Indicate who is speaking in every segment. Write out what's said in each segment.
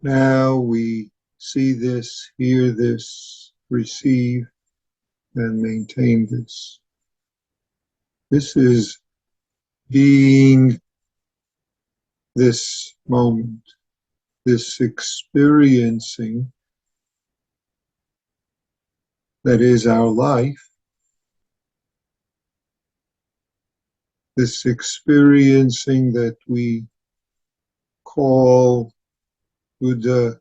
Speaker 1: Now we see this, hear this, receive, and maintain this. This is being this moment, this experiencing that is our life, this experiencing that we call Buddha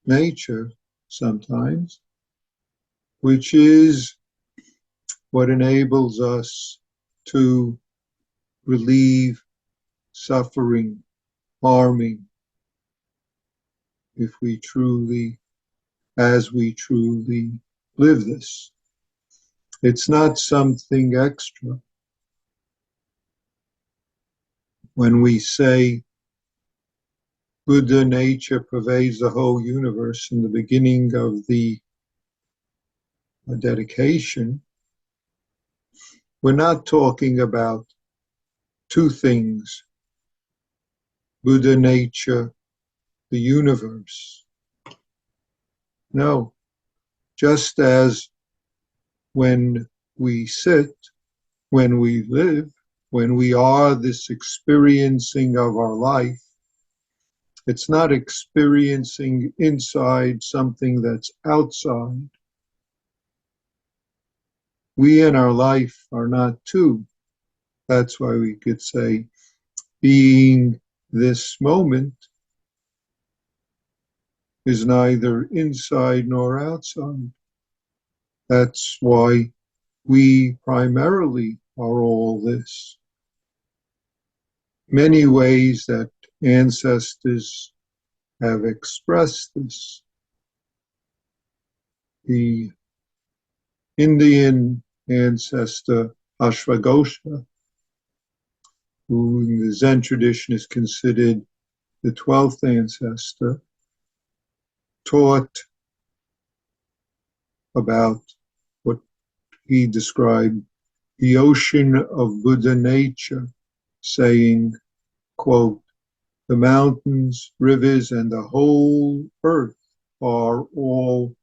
Speaker 1: nature sometimes, which is what enables us to relieve suffering, harming, if we truly, as we truly live this. It's not something extra. When we say Buddha nature pervades the whole universe in the beginning of the dedication, we're not talking about two things, Buddha nature, the universe. No, just as when we sit, when we live, when we are this experiencing of our life, it's not experiencing inside something that's outside. We in our life are not two. That's why we could say being this moment is neither inside nor outside. That's why we primarily are all this. Many ways that ancestors have expressed this. The Indian ancestor Ashwagosha, who in the Zen tradition is considered the 12th ancestor, taught about what he described the ocean of Buddha nature, saying, quote, the mountains, rivers, and the whole earth are all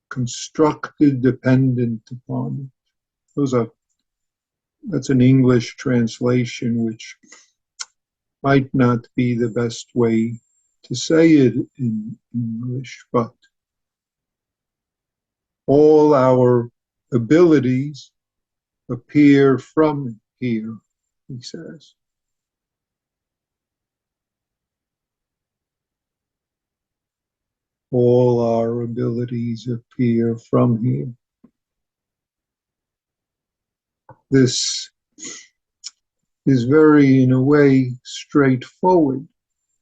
Speaker 1: constructed dependent upon it. That's an English translation, which might not be the best way to say it in English, but all our abilities appear from here, he says. All our abilities appear from here. This is very, in a way, straightforward.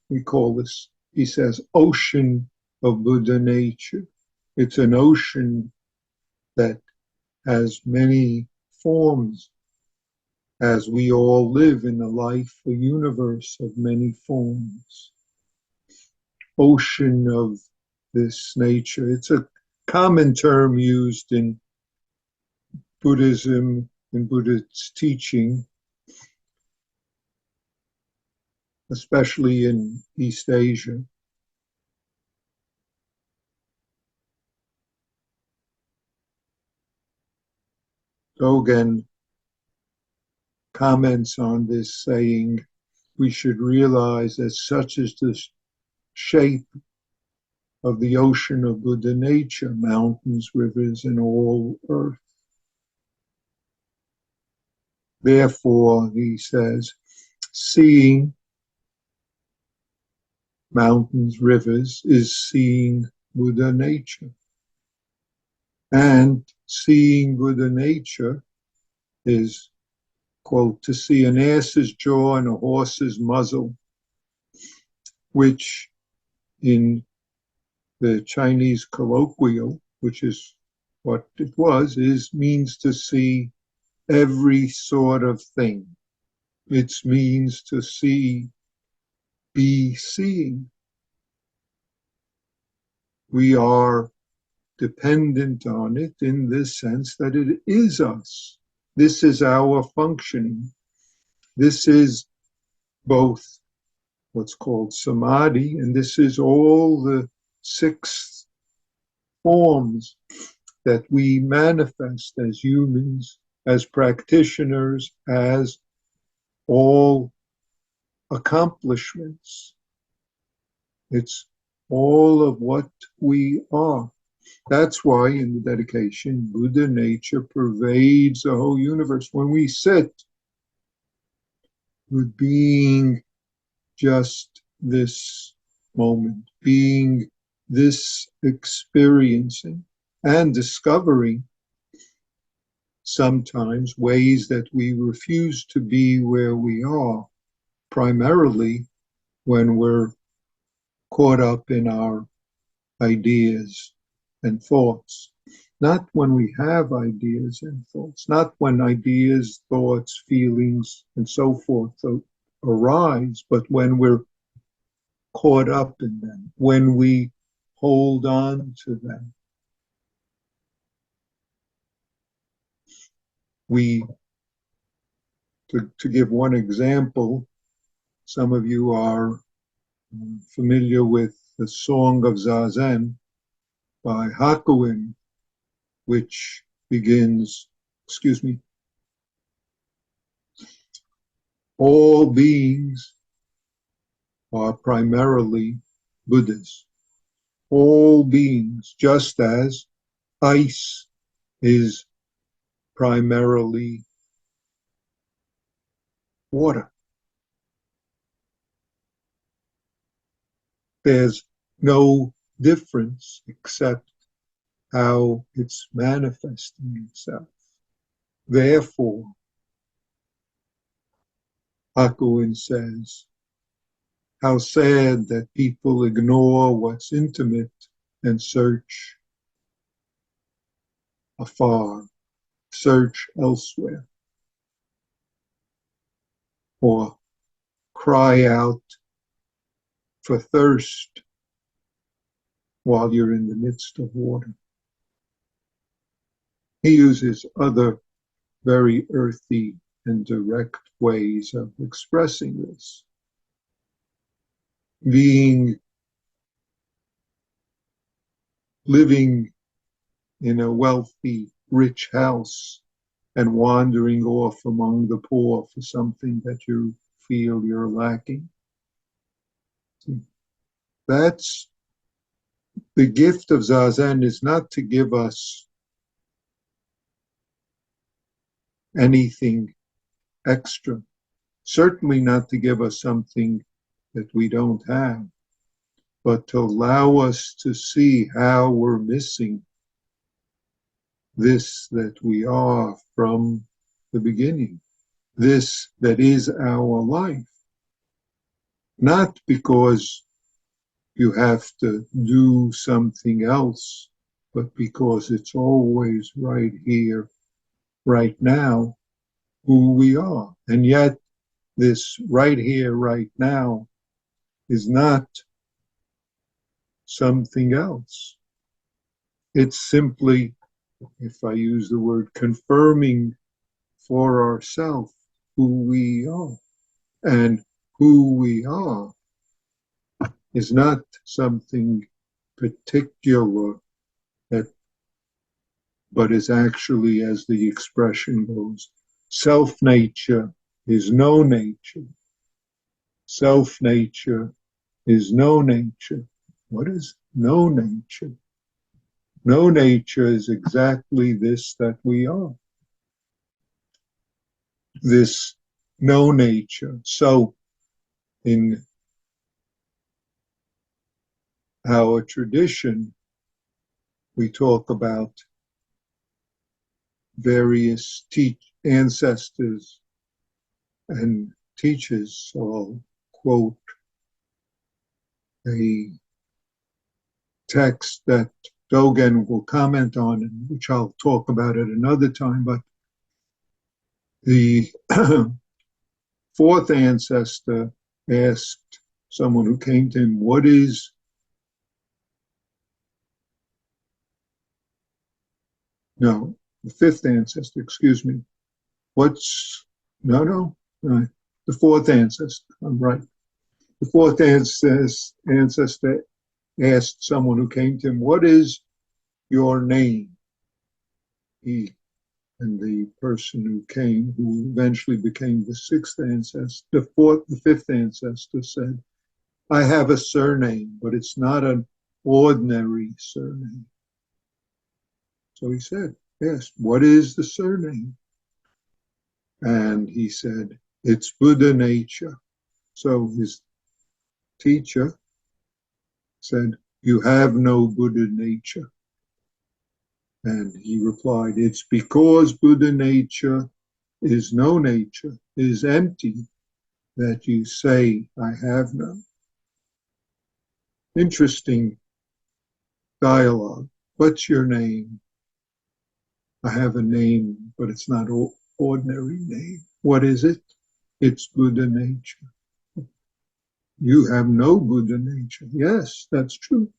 Speaker 1: We call this, he says, ocean of Buddha nature. It's an ocean that has many forms, as we all live in a life, a universe of many forms. Ocean of this nature. It's a common term used in Buddhism, in Buddha's teaching, especially in East Asia. Dogen comments on this, saying we should realize that such is the shape of the ocean of Buddha nature, mountains, rivers, and all earth. Therefore, he says, seeing mountains, rivers is seeing Buddha nature. And seeing Buddha nature is, quote, to see an ass's jaw and a horse's muzzle, which in the Chinese colloquial, which is what it was, means to see every sort of thing. It means to see, be seeing. We are dependent on it in this sense that it is us. This is our functioning. This is both what's called samadhi, and this is all the 6 forms that we manifest as humans, as practitioners, as all accomplishments. It's all of what we are. That's why in the dedication, Buddha nature pervades the whole universe. When we sit with being just this moment, being this experiencing and discovering sometimes ways that we refuse to be where we are, primarily when we're caught up in our ideas and thoughts. Not when we have ideas and thoughts, not when ideas, thoughts, feelings, and so forth arise, but when we're caught up in them, when we hold on to them. To give one example, some of you are familiar with the Song of Zazen by Hakuin, which begins, all beings are primarily Buddhas. All beings, just as ice is primarily water. There's no difference except how it's manifesting itself. Therefore, Hakuin says, how sad that people ignore what's intimate and search afar, search elsewhere, or cry out for thirst while you're in the midst of water. He uses other very earthy and direct ways of expressing this. Living in a wealthy, rich house and wandering off among the poor for something that you feel you're lacking. That's the gift of Zazen, is not to give us anything extra, certainly not to give us something that we don't have, but to allow us to see how we're missing this that we are from the beginning, this that is our life. Not because you have to do something else, but because it's always right here, right now, who we are. And yet, this right here, right now, is not something else. It's simply, if I use the word, confirming for ourselves who we are. And who we are is not something particular, but is actually, as the expression goes, self-nature is no nature. Self-nature is no nature. What is no nature? No nature is exactly this that we are. This no nature. So in our tradition, we talk about various ancestors and teachers. So I'll quote a text that Dogen will comment on, and which I'll talk about at another time, but the fourth ancestor asked someone who came to him, the fifth ancestor, excuse me, the fourth ancestor, I'm right. The fourth ancestor asked someone who came to him, "What is your name?" He and the person who came, who eventually became the sixth ancestor, the fifth ancestor said, "I have a surname, but it's not an ordinary surname." So he said, "Yes, what is the surname?" And he said, "It's Buddha nature." So his teacher said, "You have no Buddha nature." And he replied, "It's because Buddha nature is no nature, is empty, that you say I have none." Interesting dialogue. What's your name? I have a name, but it's not an ordinary name. What is it? It's Buddha nature. You have no Buddha nature. Yes, that's true.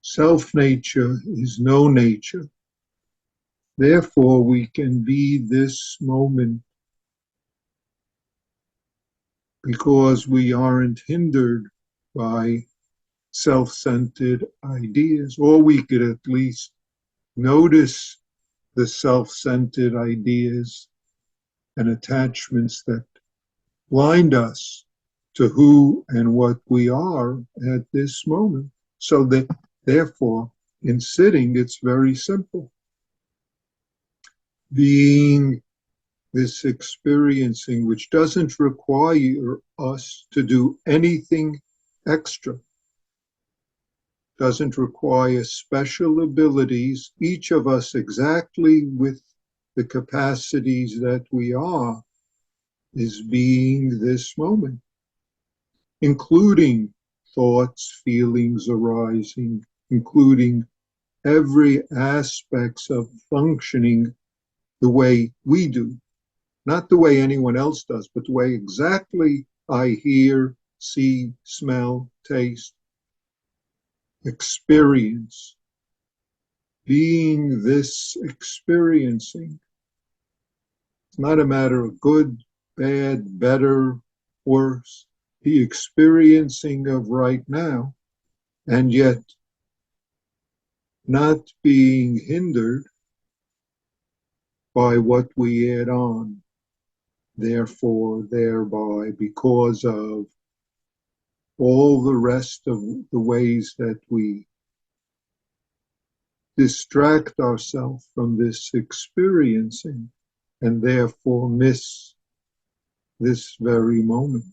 Speaker 1: Self-nature is no nature. Therefore, we can be this moment because we aren't hindered by self-centered ideas, or we could at least notice the self-centered ideas and attachments that blind us to who and what we are at this moment. So that, therefore, in sitting, it's very simple. Being this experiencing, which doesn't require us to do anything extra, doesn't require special abilities, each of us exactly with the capacities that we are, is being this moment, including thoughts, feelings arising, including every aspects of functioning the way we do, not the way anyone else does, but the way exactly I hear, see, smell, taste, experience. Being this experiencing. It's not a matter of good, bad, better, worse. The experiencing of right now, and yet not being hindered by what we add on, therefore, thereby, because of all the rest of the ways that we distract ourselves from this experiencing and therefore miss this very moment.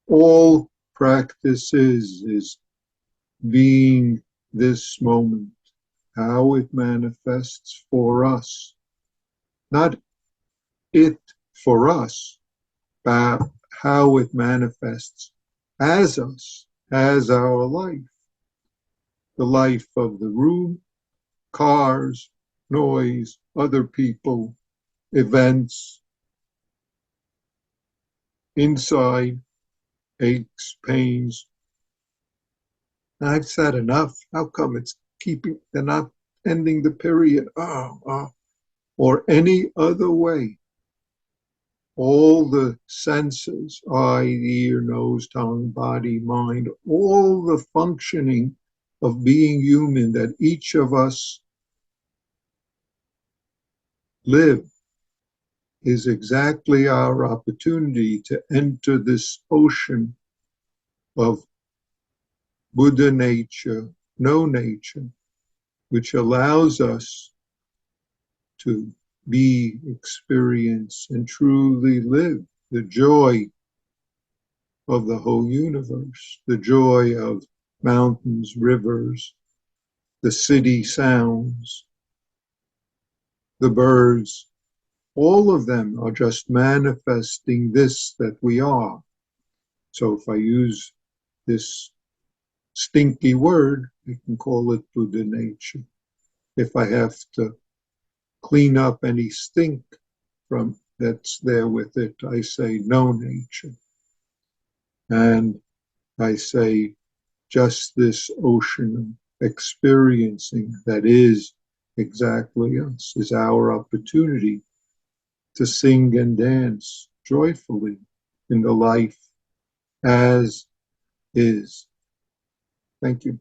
Speaker 1: All practice is being this moment, how it manifests for us. Not it for us, but how it manifests as us, as our life. The life of the room, cars, noise, other people, events, inside, aches, pains. I've said enough. How come they're not ending the period? Or any other way. All the senses, eye, ear, nose, tongue, body, mind, all the functioning of being human that each of us live is exactly our opportunity to enter this ocean of Buddha nature, no nature, which allows us to be, experience, and truly live the joy of the whole universe, the joy of mountains, rivers, the city sounds, the birds. All of them are just manifesting this that we are. So if I use this stinky word, I can call it Buddha nature. If I have to clean up any stink from that's there with it, I say no nature. And I say just this ocean of experiencing that is exactly us, is our opportunity to sing and dance joyfully in the life as is. Thank you.